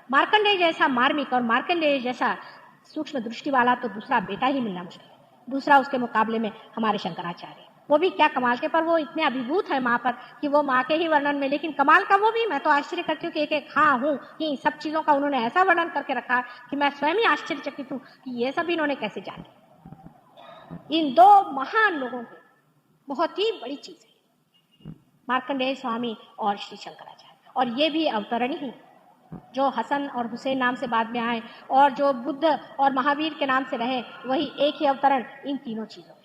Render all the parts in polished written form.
मार्कंडेय जैसा मार्मिक और मार्कंडेय जैसा सूक्ष्म दृष्टि वाला तो दूसरा बेटा ही मिलना मुश्किल है। दूसरा उसके मुकाबले में हमारे शंकराचार्य, वो भी क्या कमाल के, पर वो इतने अभिभूत है माँ पर कि वो माँ के ही वर्णन में, लेकिन कमाल का वो भी, मैं तो आश्चर्य करती हूँ कि एक एक हाँ हूँ कि सब चीजों का उन्होंने ऐसा वर्णन करके रखा कि मैं स्वयं ही आश्चर्यचकित हूँ कि ये सब इन्होंने कैसे जाना। इन दो महान लोगों की बहुत ही बड़ी चीज है, मार्कंडेय स्वामी और श्री शंकराचार्य। और ये भी अवतरण ही, जो हसन और हुसैन नाम से बाद में आए और जो बुद्ध और महावीर के नाम से रहे, वही एक ही अवतरण इन तीनों चीजों में।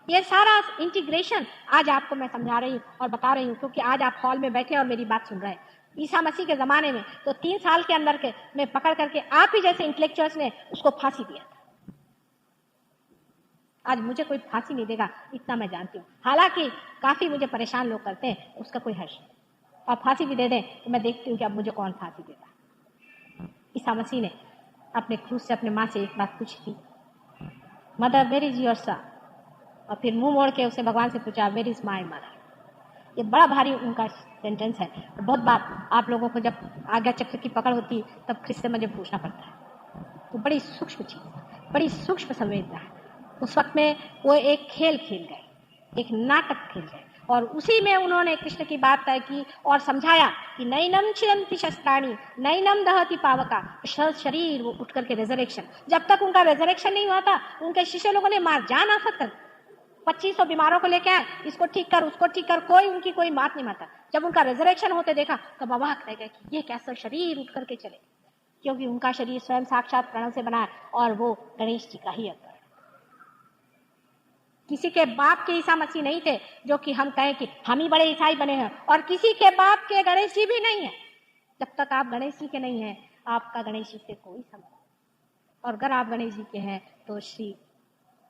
ये सारा इंटीग्रेशन आज आपको मैं समझा रही हूँ और बता रही हूँ, क्योंकि आज आप हॉल में बैठे और मेरी बात सुन रहे हैं। ईसा मसीह के जमाने में तो 3 साल के अंदर के में पकड़ करके आप ही जैसे इंटेलेक्चुअल्स ने उसको फांसी दिया था। आज मुझे कोई फांसी नहीं देगा, इतना मैं जानती हूँ। हालांकि काफी मुझे परेशान लोग करते हैं, उसका कोई हर्ष नहीं। और फांसी भी दे दें तो मैं देखती हूँ कि अब मुझे कौन फांसी देगा। ईसा मसीह ने अपने क्रूस से अपने माँ से एक बात पूछी थी, mother where is your son, और फिर मुंह मोड़ के उसने भगवान से पूछा वेयर इज माय मदर। ये बड़ा भारी उनका सेंटेंस है। बहुत बार आप लोगों को जब आज्ञा चक्र की पकड़ होती तब किससे मुझे पूछना पड़ता है। तो बड़ी सूक्ष्म चीज, बड़ी सूक्ष्म संवेदना है। उस वक्त में वो एक खेल खेल गए, एक नाटक खेल गए, और उसी में उन्होंने कृष्ण की बात तय की और समझाया कि नैनम छिदन्ति शस्त्राणि नैनम दहति पावका, शरीर वो उठ करके रेजरेक्शन। जब तक उनका रेजरेक्शन नहीं हुआ था, उनके शिष्य लोगों ने मार जान आफत कर 2500 बीमारों को लेके आए, इसको ठीक कर उसको ठीक कर, कोई उनकी कोई बात नहीं मानता। जब उनका रेजरेक्शन होते देखा तो अवाक रह गए कि ये कैसा शरीर उठ करके चले, क्योंकि उनका शरीर स्वयं साक्षात प्रणव से बना है और वो गणेश जी का ही अवतार। किसी के बाप के ईसा मसीह नहीं थे जो कि हम कहें कि हम ही बड़े ईसाई बने हैं, और किसी के बाप के गणेश जी भी नहीं है। जब तक आप गणेश जी के नहीं हैं, आपका गणेश जी से कोई संबंध, और अगर आप गणेश जी के हैं तो श्री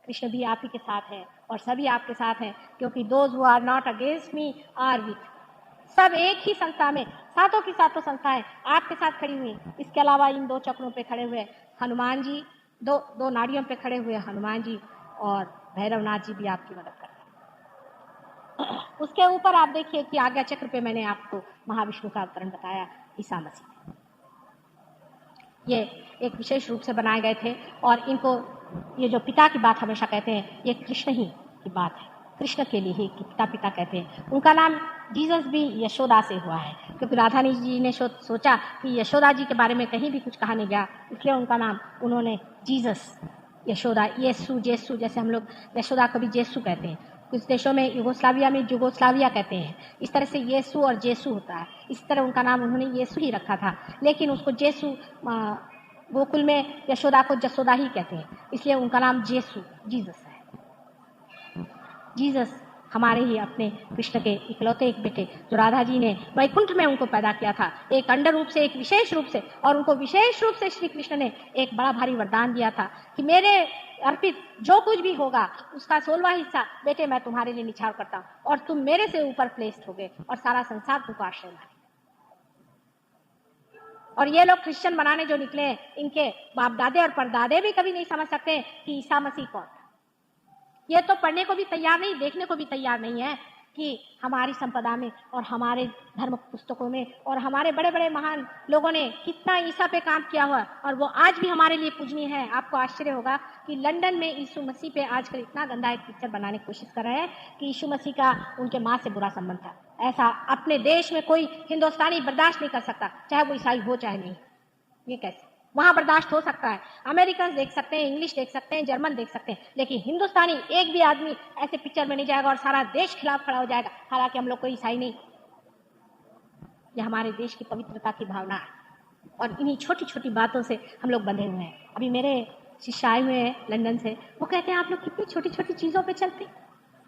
कृष्ण भी आप ही के साथ है और सभी आपके साथ हैं, क्योंकि those who are not against me are with. सब एक ही संस्था में, सातों की सातों संस्थाएं आपके साथ खड़ी हुई। इसके अलावा इन 2 चक्रों पे खड़े हुए हनुमान जी, दो नाड़ियों पे खड़े हुए हनुमान जी, और भैरवनाथ जी भी आपकी मदद करते हैं। उसके ऊपर आप देखिए कि आज्ञा चक्र पे मैंने आपको महाविष्णु का अवतरण बताया, ईसा मसीह। ये एक विशेष रूप से बनाए गए थे, और इनको ये जो पिता की बात हमेशा कहते हैं, ये कृष्ण ही की बात है, कृष्ण के लिए ही कि पिता पिता कहते हैं। उनका नाम जीसस भी यशोदा से हुआ है, क्योंकि राधानी जी ने सोचा कि यशोदा जी के बारे में कहीं भी कुछ कहा नहीं गया, इसलिए उनका नाम उन्होंने जीसस, यशोदा, येसु जेसु, जैसे हम लोग यशोदा को भी जेसु कहते हैं। कुछ देशों में युगोस्लाविया में जुगोस्लाविया कहते हैं। इस तरह से येसु और जेसु होता है। इस तरह उनका नाम उन्होंने येसु ही रखा था, लेकिन उसको जेसु, गोकुल में यशोदा को जसोदा ही कहते हैं, इसलिए उनका नाम जेसु, जीसस है। जीसस हमारे ही अपने कृष्ण के इकलौते एक बेटे, जो राधा जी ने वैकुंठ में उनको पैदा किया था, एक अंडर रूप से, एक विशेष रूप से, और उनको विशेष रूप से श्री कृष्ण ने एक बड़ा भारी वरदान दिया था कि मेरे अर्पित जो कुछ भी होगा उसका 16वां हिस्सा बेटे मैं तुम्हारे लिए निछावर करता हूँ, और तुम मेरे से ऊपर प्लेस्ड हो गए और सारा संसार तुमको आश्रय माने। और ये लोग क्रिश्चियन बनाने जो निकले, इनके बाप दादे और परदादे भी कभी नहीं समझ सकते कि ईसा मसीह कौन था। ये तो पढ़ने को भी तैयार नहीं, देखने को भी तैयार नहीं है कि हमारी संपदा में और हमारे धर्म पुस्तकों में और हमारे बड़े बड़े महान लोगों ने कितना ईसा पे काम किया हुआ, और वो आज भी हमारे लिए पूजनीय है। आपको आश्चर्य होगा कि लंदन में यीशु मसीह पे आजकल इतना गंदा एक पिक्चर बनाने की कोशिश कर रहे हैं कि यीशु मसीह का उनके माँ से बुरा संबंध था। ऐसा अपने देश में कोई हिंदुस्तानी बर्दाश्त नहीं कर सकता, चाहे वो ईसाई हो चाहे नहीं। ये कैसे वहां बर्दाश्त हो सकता है? अमेरिकन देख सकते हैं, इंग्लिश देख सकते हैं, जर्मन देख सकते हैं, लेकिन हिंदुस्तानी एक भी आदमी ऐसे पिक्चर में नहीं जाएगा और सारा देश खिलाफ खड़ा हो जाएगा। हालांकि हम लोग कोई ईसाई नहीं, ये हमारे देश की पवित्रता की भावना है, और इन्हीं छोटी छोटी बातों से हम लोग बंधे हुए हैं। अभी मेरे शिष्य आए हुए हैं लंदन से, वो कहते हैं आप लोग कितनी छोटी छोटी चीजों पे चलते हैं,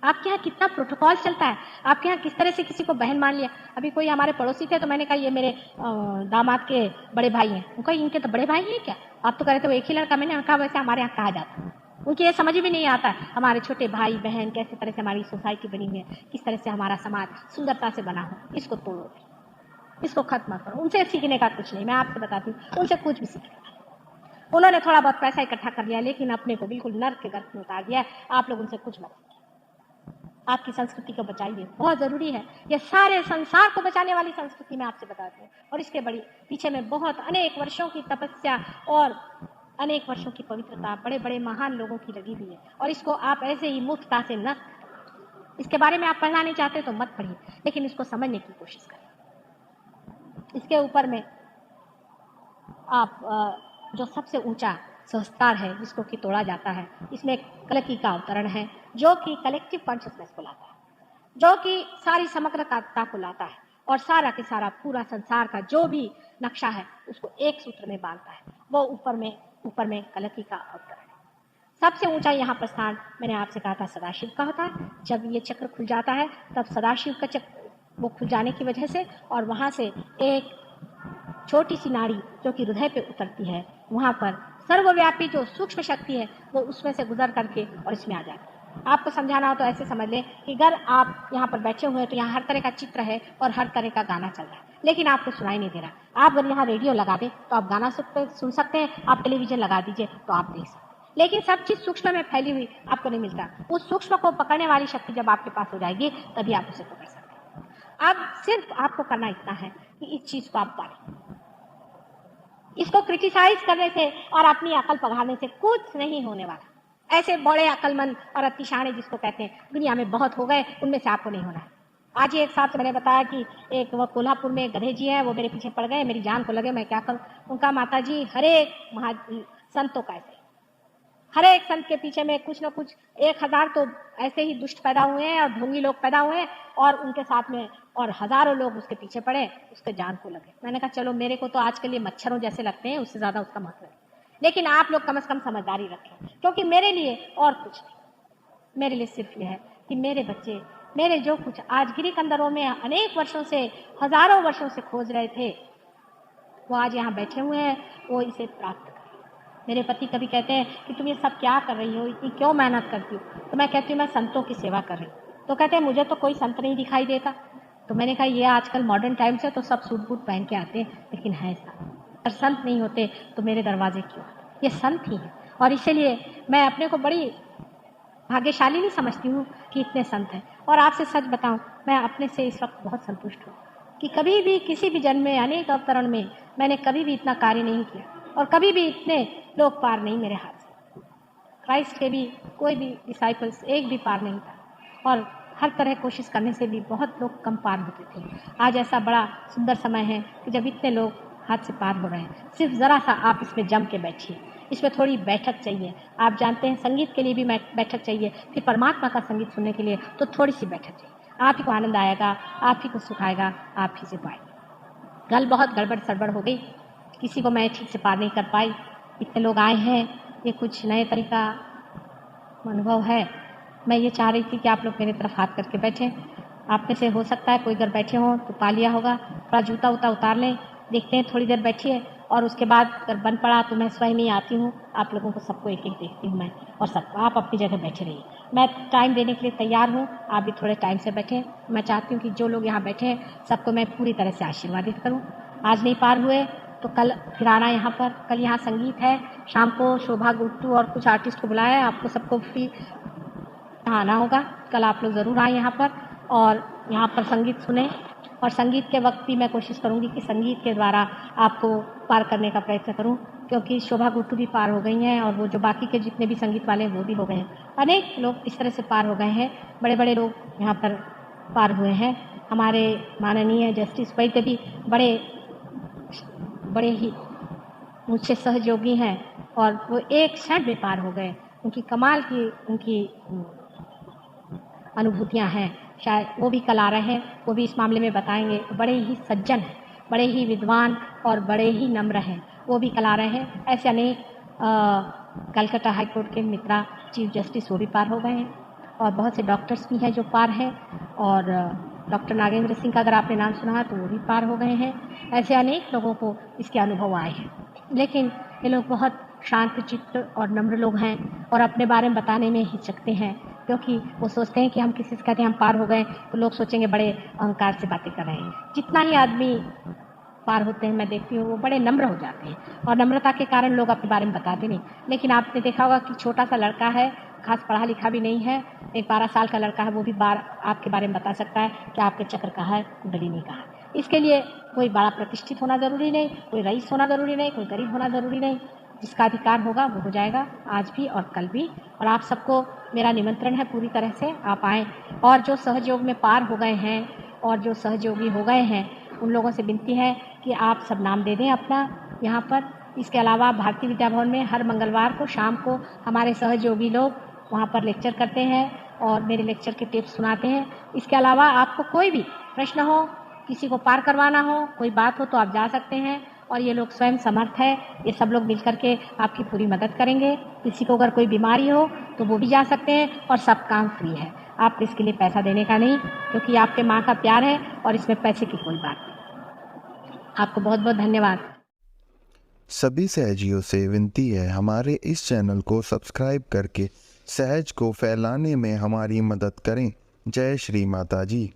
आपके यहाँ कितना प्रोटोकॉल चलता है, आपके यहाँ किस तरह से किसी को बहन मान लिया। अभी कोई हमारे पड़ोसी थे तो मैंने कहा ये मेरे दामाद के बड़े भाई हैं। उनको इनके तो बड़े भाई हैं क्या? आप तो कह रहे थे वो एक ही लड़का। मैंने कहा वैसे हमारे यहाँ कहा जाता है। उनकी ये समझ भी नहीं आता है हमारे छोटे भाई बहन कैसे तरह से हमारी सोसाइटी बनी हुई है, किस तरह से हमारा समाज सुंदरता से बना हो। इसको तोड़ो, इसको खत्म करो। उनसे सीखने का कुछ नहीं, मैं आपसे बताती हूँ, उनसे कुछ भी सीखने का। उन्होंने थोड़ा बहुत पैसा इकट्ठा कर लिया, लेकिन अपने को बिल्कुल नर्क के गर्भ में उतार दिया। आप लोग उनसे कुछ मत। आपकी संस्कृति को बचाइए, बहुत ज़रूरी है। ये सारे संसार को बचाने वाली संस्कृति मैं आपसे बताती हूँ, और इसके बड़ी पीछे में बहुत अनेक वर्षों की तपस्या और अनेक वर्षों की पवित्रता, बड़े बड़े महान लोगों की लगी हुई है। और इसको आप ऐसे ही मूर्खता से न, इसके बारे में आप पढ़ना नहीं चाहते तो मत पढ़िए, लेकिन इसको समझने की कोशिश करिए। इसके ऊपर में आप जो सबसे ऊंचा संस्कार है जिसको कि तोड़ा जाता है, इसमें कलकी का अवतरण है, जो कि कलेक्टिव कॉन्शियसनेस को लाता है, जो कि सारी समग्रता को लाता है, और सारा के सारा पूरा संसार का जो भी नक्शा है उसको एक सूत्र में बांधता है। वो ऊपर में कलकी का अवतरण है। सबसे ऊंचा यहाँ पर स्थान मैंने आपसे कहा था सदाशिव का होता है। जब ये चक्र खुल जाता है तब सदाशिव का चक्र वो खुल जाने की वजह से, और वहाँ से एक छोटी सी नाड़ी जो कि हृदय पे उतरती है, वहाँ पर सर्वव्यापी जो सूक्ष्म शक्ति है वो उसमें से गुजर करके और इसमें आ जाती है। आपको समझाना हो तो ऐसे समझ लें कि अगर आप यहाँ पर बैठे हुए हैं तो यहाँ हर तरह का चित्र है और हर तरह का गाना चल रहा है, लेकिन आपको सुनाई नहीं दे रहा। आप अगर यहाँ रेडियो लगा दें तो आप गाना सुन सकते हैं, आप टेलीविजन लगा दीजिए तो आप देख सकते हैं, लेकिन सब चीज़ सूक्ष्म में फैली हुई आपको नहीं मिलता। उस सूक्ष्म को पकड़ने वाली शक्ति जब आपके पास हो जाएगी तभी आप उसे पकड़ सकते हैं। अब सिर्फ आपको करना इतना है कि इस चीज़ को आप पालें। इसको क्रिटिसाइज करने से और अपनी अकल पघाने से कुछ नहीं होने वाला। ऐसे बड़े अकलमंद और अतिशाणे जिसको कहते हैं दुनिया में बहुत हो गए, उनमें से आपको नहीं होना है। आज ही एक साहब से मैंने बताया कि एक वो कोल्हापुर में गधे जी हैं, वो मेरे पीछे पड़ गए, मेरी जान को लगे, मैं क्या करूं। उनका माता जी हर एक संतों का ऐसे, हर एक संत के पीछे में कुछ न कुछ 1000 तो ऐसे ही दुष्ट पैदा हुए हैं और ढोंगी लोग पैदा हुए हैं, और उनके साथ में और हजारों लोग उसके पीछे पड़े, उसके जान को लगे। मैंने कहा चलो मेरे को तो आज के लिए मच्छरों जैसे लगते हैं, उससे ज्यादा उसका महत्व है, लेकिन आप लोग कम से कम समझदारी रखें, क्योंकि मेरे लिए और कुछ नहीं, मेरे लिए सिर्फ यह है कि मेरे बच्चे मेरे जो कुछ आज गिरी कंदरों में अनेक वर्षों से, हजारों वर्षों से खोज रहे थे, वो आज यहाँ बैठे हुए हैं, वो इसे प्राप्त। मेरे पति कभी कहते हैं कि तुम ये सब क्या कर रही हो, इतनी क्यों मेहनत करती हो, तो मैं कहती हूँ मैं संतों की सेवा कर रही हूँ। तो कहते हैं मुझे तो कोई संत नहीं दिखाई देता। तो मैंने कहा ये आजकल मॉडर्न टाइम्स है तो सब सूट बूट पहन के आते हैं, लेकिन है ऐसा, अगर संत नहीं होते तो मेरे दरवाजे क्यों आते? ये संत ही है, और इसीलिए मैं अपने को बड़ी भाग्यशाली नहीं समझती हूँ कि इतने संत हैं। और आपसे सच बताऊँ, मैं अपने से इस वक्त बहुत संतुष्ट हूँ कि कभी भी किसी भी जन्म में, अनेक अवतरण में मैंने कभी भी इतना कार्य नहीं किया, और कभी भी इतने लोग पार नहीं मेरे हाथ से। क्राइस्ट के भी कोई भी डिसाइपल्स एक भी पार नहीं था, और हर तरह कोशिश करने से भी बहुत लोग कम पार होते थे। आज ऐसा बड़ा सुंदर समय है कि जब इतने लोग हाथ से पार हो रहे हैं। सिर्फ ज़रा सा आप इसमें जम के बैठिए, इसमें थोड़ी बैठक चाहिए। आप जानते हैं संगीत के लिए भी बैठक चाहिए, फिर परमात्मा का संगीत सुनने के लिए तो थोड़ी सी बैठक चाहिए। आप ही को आनंद आएगा, आप ही को सुख आएगा, आप ही से पाएंगे। कल बहुत गड़बड़ सड़बड़ हो गई, किसी को मैं ठीक से पार नहीं कर पाई। इतने लोग आए हैं, ये कुछ नए तरीका अनुभव है। मैं ये चाह रही थी कि आप लोग मेरी तरफ हाथ करके बैठें। आप में से हो सकता है कोई अगर बैठे हों तो पा लिया होगा। थोड़ा जूता उता उतार लें, देखते हैं, थोड़ी देर बैठिए, और उसके बाद अगर बन पड़ा तो मैं स्वयं ही आती हूँ। आप लोगों को सबको एक एक देखती हूँ मैं, और सब आप अपनी जगह बैठे रहिए। मैं टाइम देने के लिए तैयार हूँ, आप भी थोड़े टाइम से बैठें। मैं चाहती हूँ कि जो लोग यहाँ बैठे हैं सबको मैं पूरी तरह से आशीर्वादित करूँ। आज नहीं पार हुए तो कल फिर आना यहाँ पर। कल यहाँ संगीत है, शाम को शोभा गुट्टू और कुछ आर्टिस्ट को बुलाया है, आपको सबको फ्री आना होगा। कल आप लोग ज़रूर आए यहाँ पर और यहाँ पर संगीत सुने। और संगीत के वक्त भी मैं कोशिश करूँगी कि संगीत के द्वारा आपको पार करने का प्रयत्न करूँ, क्योंकि शोभा गुट्टू भी पार हो गई हैं और वो जो बाकी के जितने भी संगीत वाले हैं वो भी हो गए हैं। अनेक लोग इस तरह से पार हो गए हैं, बड़े बड़े लोग यहाँ पर पार हुए हैं। हमारे माननीय जस्टिस वैद्य भी बड़े ही मुझसे सहयोगी हैं और वो एक क्षण में पार हो गए। उनकी कमाल की उनकी अनुभूतियाँ हैं। शायद वो भी कल आ रहे हैं, वो भी इस मामले में बताएंगे। बड़े ही सज्जन हैं, बड़े ही विद्वान और बड़े ही नम्र हैं, वो भी कल आ रहे हैं। ऐसे अनेक कलकत्ता हाई कोर्ट के मित्रा चीफ जस्टिस वो भी पार हो गए हैं, और बहुत से डॉक्टर्स भी हैं जो पार हैं। और डॉक्टर नागेंद्र सिंह का अगर आपने नाम सुना है तो वो भी पार हो गए हैं। ऐसे अनेक लोगों को इसके अनुभव आए हैं, लेकिन ये लोग बहुत शांत चित्त और नम्र लोग हैं और अपने बारे में बताने में हिचकते हैं, क्योंकि वो सोचते हैं कि हम किसी से कहते हैं हम पार हो गए तो लोग सोचेंगे बड़े अहंकार से बातें कर रहे हैं। जितना ही आदमी पार होते हैं मैं देखती हूँ वो बड़े नम्र हो जाते हैं, और नम्रता के कारण लोग अपने बारे में बताते नहीं। लेकिन आपने देखा होगा कि छोटा सा लड़का है, खास पढ़ा लिखा भी नहीं है, एक 12 साल का लड़का है, वो भी बार आपके बारे में बता सकता है कि आपके चक्र कहाँ है, कुंडलिनी कहाँ है। इसके लिए कोई बड़ा प्रतिष्ठित होना ज़रूरी नहीं, कोई रईस होना ज़रूरी नहीं, कोई गरीब होना ज़रूरी नहीं। जिसका अधिकार होगा वो हो जाएगा, आज भी और कल भी। और आप सबको मेरा निमंत्रण है पूरी तरह से, आप आएँ। और जो सहयोग में पार हो गए हैं और जो सहयोगी हो गए हैं, उन लोगों से विनती है कि आप सब नाम दे दें अपना यहाँ पर। इसके अलावा भारतीय विद्या भवन में हर मंगलवार को शाम को हमारे सहयोगी लोग वहाँ पर लेक्चर करते हैं और मेरे लेक्चर के टेप सुनाते हैं। इसके अलावा आपको कोई भी प्रश्न हो, किसी को पार करवाना हो, कोई बात हो, तो आप जा सकते हैं और ये लोग स्वयं समर्थ है, ये सब लोग मिलकर के आपकी पूरी मदद करेंगे। किसी को अगर कोई बीमारी हो तो वो भी जा सकते हैं और सब काम फ्री है। आपको इसके लिए पैसा देने का नहीं, क्योंकि आपके माँ का प्यार है और इसमें पैसे की कोई बात नहीं। आपको बहुत बहुत धन्यवाद। सभी सहजियों से विनती है, हमारे इस चैनल को सब्सक्राइब करके सहज को फैलाने में हमारी मदद करें। जय श्री माता जी।